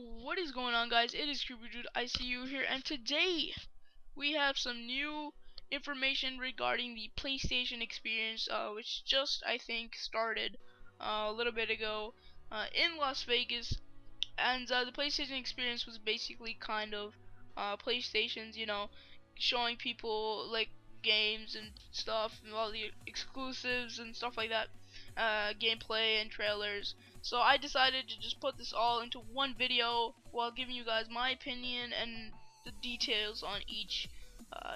What is going on, guys? It is Creepy Dude ICU here, and today we have some new information regarding the PlayStation experience, which just I think started a little bit ago in Las Vegas. And the PlayStation experience was basically kind of PlayStation's, showing people like games and stuff, and all the exclusives and stuff like that, gameplay and trailers. So I decided to just put this all into one video while giving you guys my opinion and the details on each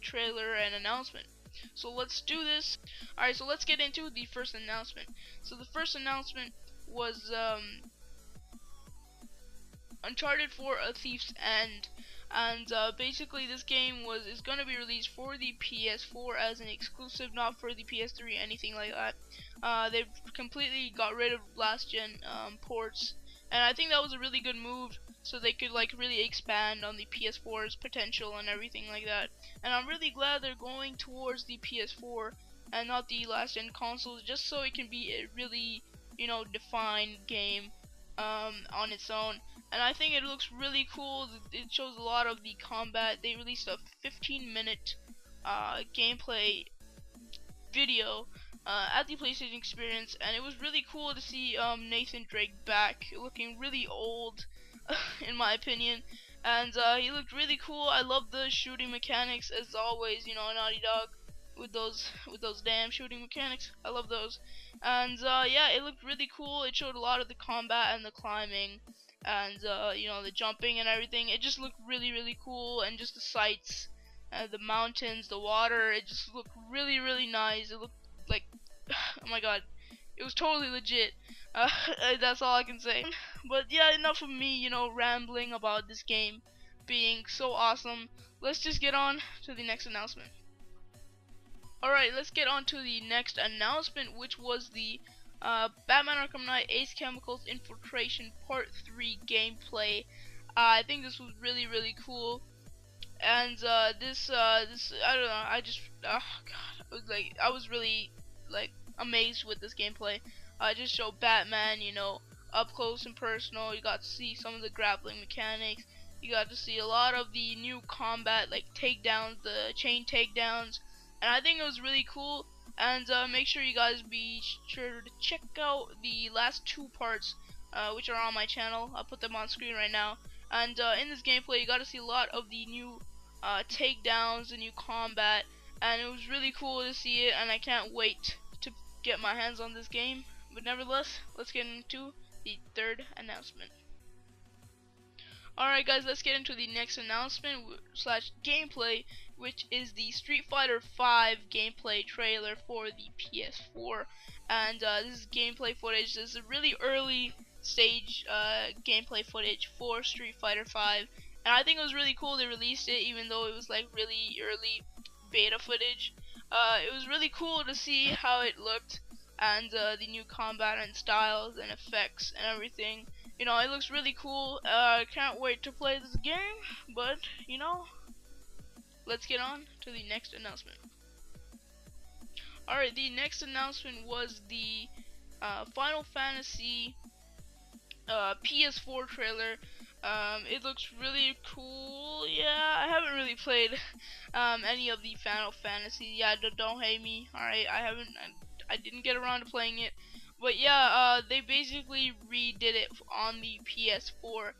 trailer and announcement. So let's do this. Alright, so let's get into the first announcement. So the first announcement was Uncharted 4: A Thief's End, and basically this game is going to be released for the PS4 as an exclusive, not for the PS3, anything like that. They've completely got rid of last gen ports, and I think that was a really good move, so they could like really expand on the PS4's potential and everything like that. And I'm really glad they're going towards the PS4 and not the last gen consoles, just so it can be a really defined game on its own. And I think it looks really cool. It shows a lot of the combat. They released a 15-minute gameplay video at the PlayStation experience, and it was really cool to see Nathan Drake back, looking really old in my opinion. And he looked really cool. I love the shooting mechanics as always. Naughty Dog with those damn shooting mechanics. I love those. And yeah, it looked really cool. It showed a lot of the combat and the climbing, and the jumping and everything. It just looked really cool, and just the sights, the mountains, the water, it just looked really nice. It looked like oh my god, it was totally legit. That's all I can say. But yeah, enough of me rambling about this game being so awesome. Let's just get on to the next announcement. Alright, let's get on to the next announcement, which was the Batman Arkham Knight Ace Chemicals Infiltration Part 3 gameplay. I think this was really cool, and this I don't know, I was really amazed with this gameplay. Just showed Batman, up close and personal. You got to see some of the grappling mechanics. You got to see a lot of the new combat, like takedowns, the chain takedowns, and I think it was really cool. And make sure you guys be sure to check out the last two parts, which are on my channel. I'll put them on screen right now. And in this gameplay, you got to see a lot of the new takedowns, the new combat, and it was really cool to see it. And I can't wait to get my hands on this game. But nevertheless, let's get into the third announcement. Alright guys, let's get into the next announcement slash gameplay, which is the Street Fighter V gameplay trailer for the PS4. And this is gameplay footage. This is a really early stage gameplay footage for Street Fighter V, and I think it was really cool they released it, even though it was like really early beta footage. It was really cool to see how it looked, and the new combat and styles and effects and everything. It looks really cool. Can't wait to play this game, but let's get on to the next announcement. Alright, the next announcement was the Final Fantasy PS4 trailer. It looks really cool. Yeah, I haven't really played any of the Final Fantasy. Yeah, don't hate me. Alright, I didn't get around to playing it. But yeah, they basically redid it on the PS4.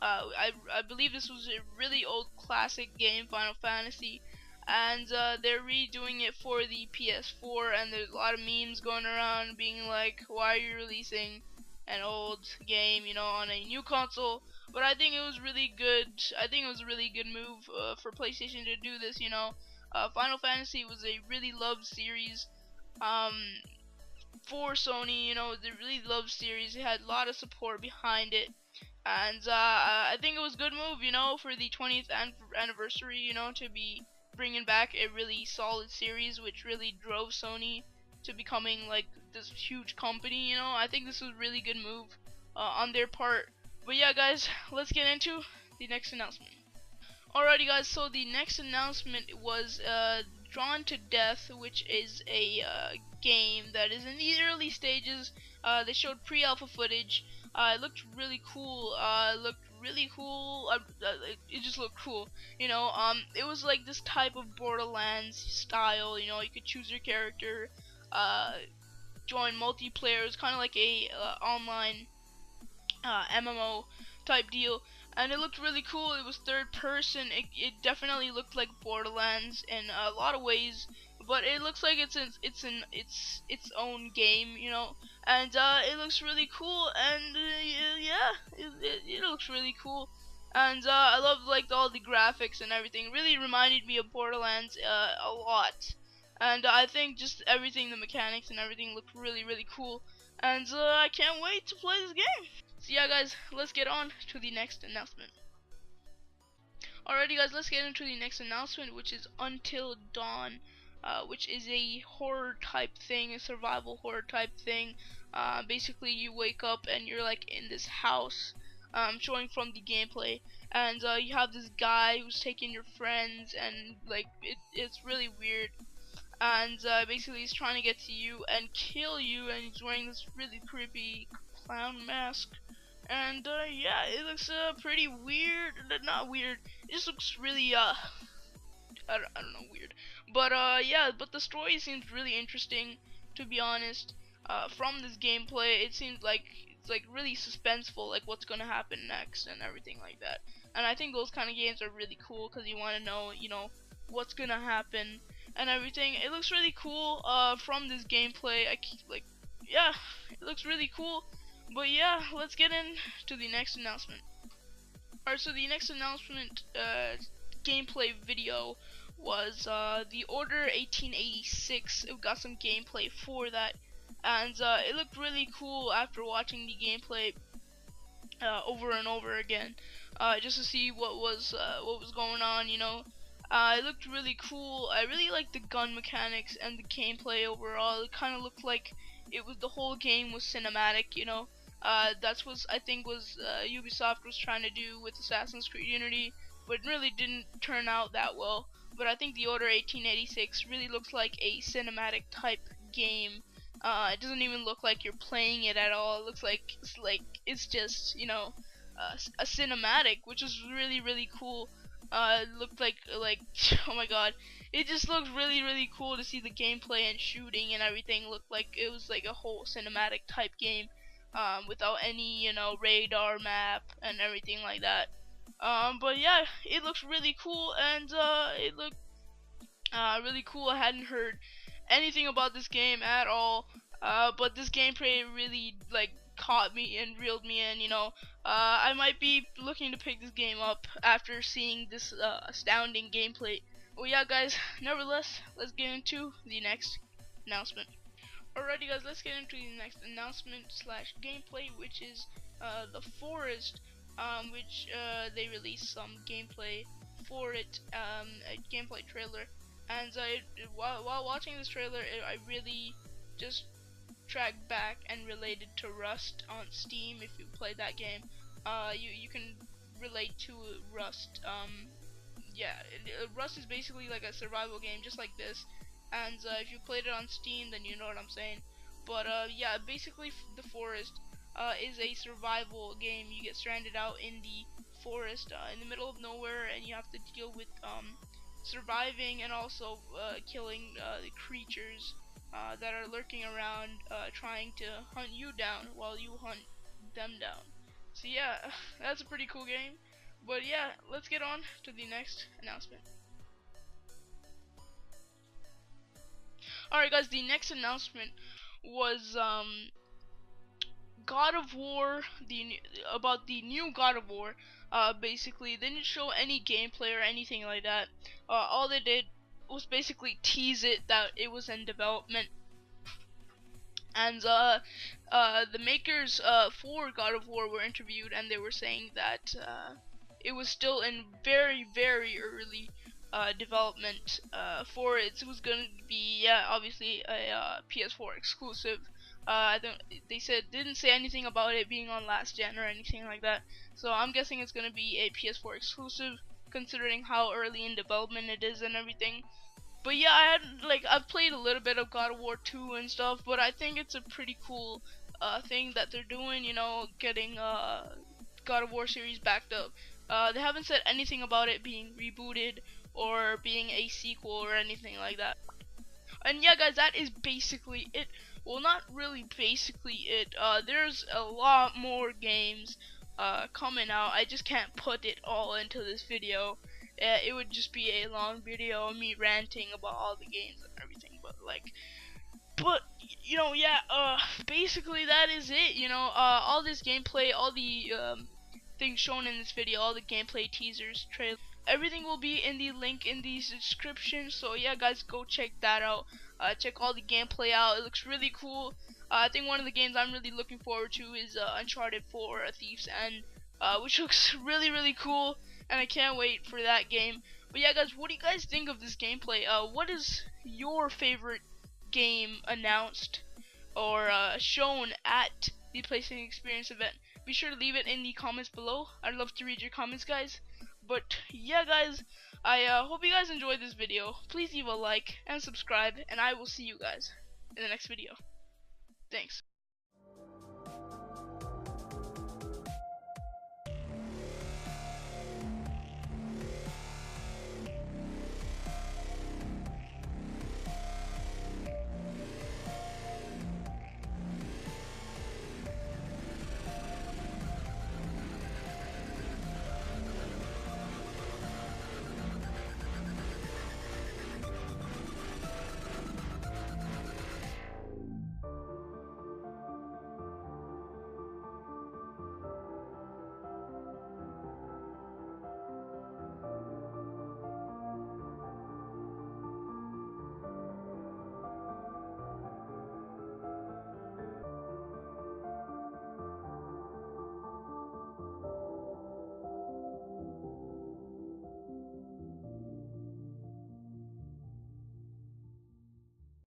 I believe this was a really old classic game, Final Fantasy, and they're redoing it for the PS4. And there's a lot of memes going around being like, why are you releasing an old game on a new console? But I think it was really good. I think it was a really good move for PlayStation to do this. Final Fantasy was a really loved series for Sony. They really loved series. It had a lot of support behind it, and I think it was a good move, for the 20th anniversary, to be bringing back a really solid series, which really drove Sony to becoming like this huge company. I think this was a really good move on their part. But yeah guys, let's get into the next announcement. Alrighty guys, so the next announcement was Drawn to Death, which is a game that is in the early stages. They showed pre-alpha footage. It looked really cool. It looked really cool. It just looked cool, it was like this type of Borderlands style. You could choose your character, uh, join multiplayer. It's kind of like a online MMO type deal, and it looked really cool. It was third person. It definitely looked like Borderlands in a lot of ways, but it looks like its own game, and it looks really cool, and yeah, it looks really cool. And I love like all the graphics and everything. It really reminded me of Borderlands a lot, and I think just everything, the mechanics and everything, looked really cool. And I can't wait to play this game. So yeah, guys, let's get on to the next announcement. Alrighty, guys, let's get into the next announcement, which is Until Dawn, which is a horror type thing, a survival horror type thing. Basically, you wake up and you're like in this house, showing from the gameplay, and you have this guy who's taking your friends, and like it's really weird. And basically, he's trying to get to you and kill you, and he's wearing this really creepy clown mask. And yeah, it looks pretty weird. Not weird. It just looks really I don't know, weird. But yeah, but the story seems really interesting, to be honest. From this gameplay, it seems like it's like really suspenseful, like what's gonna happen next and everything like that. And I think those kind of games are really cool because you want to know, what's gonna happen and everything. It looks really cool. From this gameplay, yeah, it looks really cool. But yeah, let's get into the next announcement. Alright, so the next announcement gameplay video was the Order 1886. It got some gameplay for that, and it looked really cool after watching the gameplay over and over again, just to see what was going on. It looked really cool. I really liked the gun mechanics and the gameplay overall. It kind of looked like the whole game was cinematic. That's what I think was Ubisoft was trying to do with Assassin's Creed Unity, but it really didn't turn out that well. But I think the Order 1886 really looks like a cinematic type game. It doesn't even look like you're playing it at all. It looks like it's just a cinematic, which is really cool. It looked like oh my god, it just looked really cool to see the gameplay and shooting and everything. Looked like it was like a whole cinematic type game, without any radar map and everything like that. But yeah, it looks really cool, and it looked really cool. I hadn't heard anything about this game at all, but this gameplay really like caught me and reeled me in. I might be looking to pick this game up after seeing this astounding gameplay. Well, yeah, guys, nevertheless, let's get into the next announcement. Alrighty, guys, let's get into the next announcement slash gameplay, which is the Forest, which they released some gameplay for it, a gameplay trailer. And while watching this trailer, I really just tracked back and related to Rust on Steam. If you played that game, you can relate to Rust. Yeah, Rust is basically like a survival game, just like this. And if you played it on Steam, then you know what I'm saying. But yeah, basically the Forest is a survival game. You get stranded out in the forest, in the middle of nowhere, and you have to deal with surviving and also killing the creatures that are lurking around, trying to hunt you down while you hunt them down. So yeah, that's a pretty cool game. But yeah, let's get on to the next announcement. Alright, guys, the next announcement was God of War, about the new God of War. Basically, they didn't show any gameplay or anything like that. All they did was basically tease it that it was in development. And the makers for God of War were interviewed, and they were saying that it was still in very early development for it. It was going to be, yeah, obviously a PS4 exclusive. Didn't say anything about it being on last gen or anything like that. So I'm guessing it's gonna be a PS4 exclusive, considering how early in development it is and everything. But yeah, I've played a little bit of God of War 2 and stuff, but I think it's a pretty cool thing that they're doing. Getting God of War series backed up. They haven't said anything about it being rebooted or being a sequel or anything like that. And yeah, guys, that is basically it. Well, not really basically it. There's a lot more games coming out. I just can't put it all into this video. It would just be a long video of me ranting about all the games and everything. But you know, yeah. Basically that is it. You know, all this gameplay, all the things shown in this video, all the gameplay teasers, trailers. Everything will be in the link in the description. So yeah, guys, go check that out. Check all the gameplay out. It looks really cool. I think one of the games I'm really looking forward to is Uncharted 4: A Thief's End, which looks really cool, and I can't wait for that game. But yeah, guys, what do you guys think of this gameplay? What is your favorite game announced or shown at the PlayStation Experience event? Be sure to leave it in the comments below. I'd love to read your comments, guys. But yeah, guys, I hope you guys enjoyed this video. Please leave a like and subscribe, and I will see you guys in the next video. Thanks.